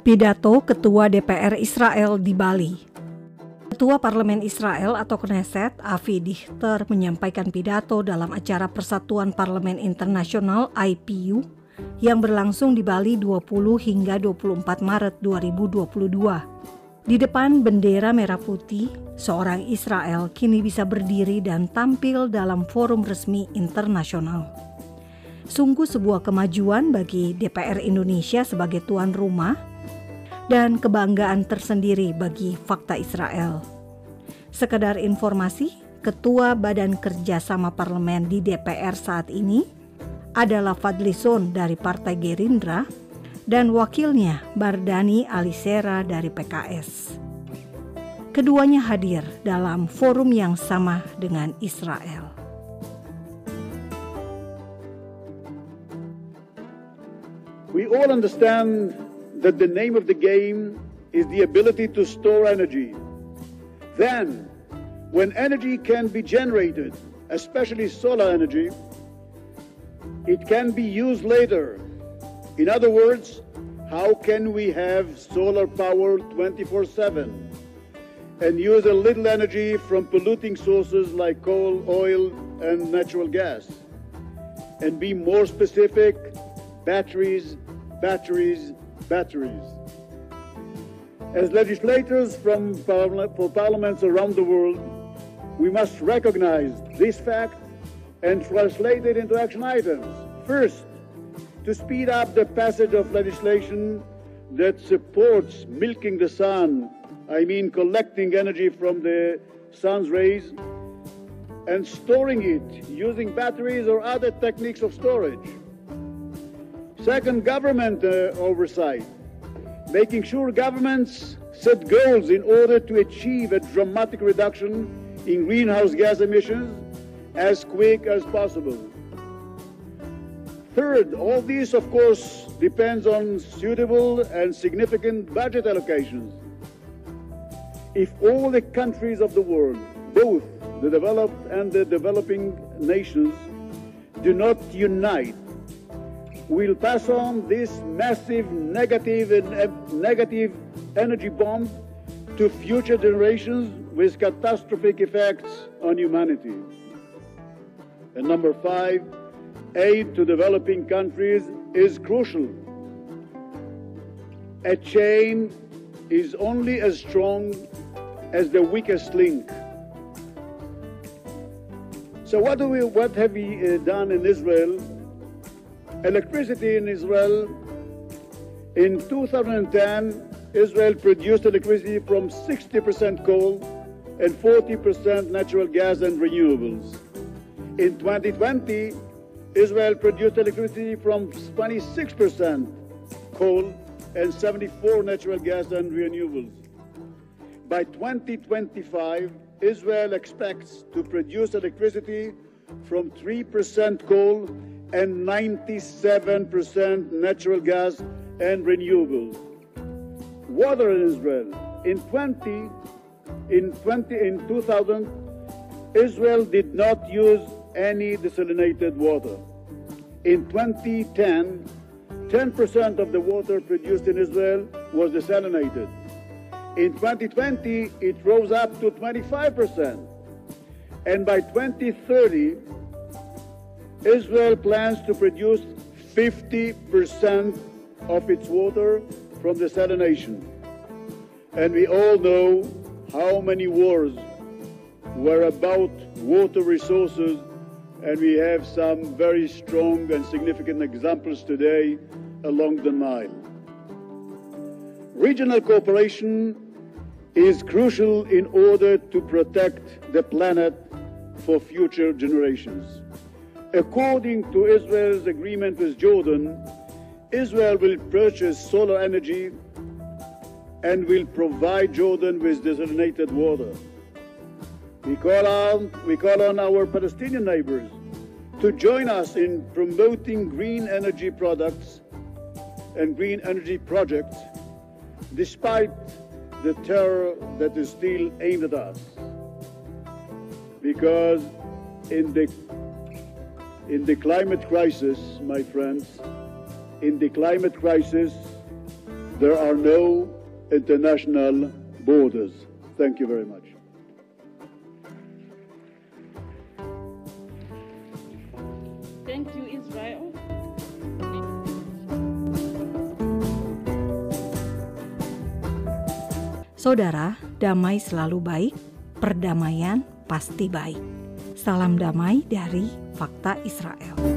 Pidato Ketua DPR Israel di Bali. Ketua Parlemen Israel atau Knesset, Avi Dichter, menyampaikan pidato dalam acara Persatuan Parlemen Internasional IPU yang berlangsung di Bali 20 hingga 24 Maret 2022. Di depan bendera merah putih, seorang Israel kini bisa berdiri dan tampil dalam forum resmi internasional. Sungguh sebuah kemajuan bagi DPR Indonesia sebagai tuan rumah dan kebanggaan tersendiri bagi Fakta Israel. Sekedar informasi, Ketua Badan Kerjasama Parlemen di DPR saat ini adalah Fadlison dari Partai Gerindra dan wakilnya Bardani Alisera dari PKS. Keduanya hadir dalam forum yang sama dengan Israel. We all understand that the name of the game is the ability to store energy. Then, when energy can be generated, especially solar energy, it can be used later. In other words, how can we have solar power 24/7 and use a little energy from polluting sources like coal, oil, and natural gas? And be more specific, batteries. As legislators for parliaments around the world, we must recognize this fact and translate it into action items. First, to speed up the passage of legislation that supports milking the sun, collecting energy from the sun's rays and storing it using batteries or other techniques of storage. Second, government oversight, making sure governments set goals in order to achieve a dramatic reduction in greenhouse gas emissions as quick as possible. Third, all this, of course, depends on suitable and significant budget allocations. If all the countries of the world, both the developed and the developing nations, do not unite, we'll pass on this massive negative energy bomb to future generations with catastrophic effects on humanity. And number 5, aid to developing countries is crucial. A chain is only as strong as the weakest link. So what have we done in Israel? Electricity in Israel, in 2010, Israel produced electricity from 60% coal and 40% natural gas and renewables. In 2020, Israel produced electricity from 26% coal and 74% natural gas and renewables. By 2025, Israel expects to produce electricity from 3% coal and 97% natural gas and renewables. Water in Israel. In 2000, Israel did not use any desalinated water. In 2010, 10% of the water produced in Israel was desalinated. In 2020, it rose up to 25%. And by 2030, Israel plans to produce 50% of its water from desalination. And we all know how many wars were about water resources, and we have some very strong and significant examples today along the Nile. Regional cooperation is crucial in order to protect the planet for future generations. According to Israel's agreement with Jordan, Israel will purchase solar energy and will provide Jordan with desalinated water. We call on our Palestinian neighbors to join us in promoting green energy products and green energy projects, despite the terror that is still aimed at us. Because in the climate crisis, my friends, in the climate crisis, there are no international borders. Thank you very much. Thank you, Israel. Saudara, damai selalu baik, perdamaian pasti baik. Salam damai dari Fakta Israel.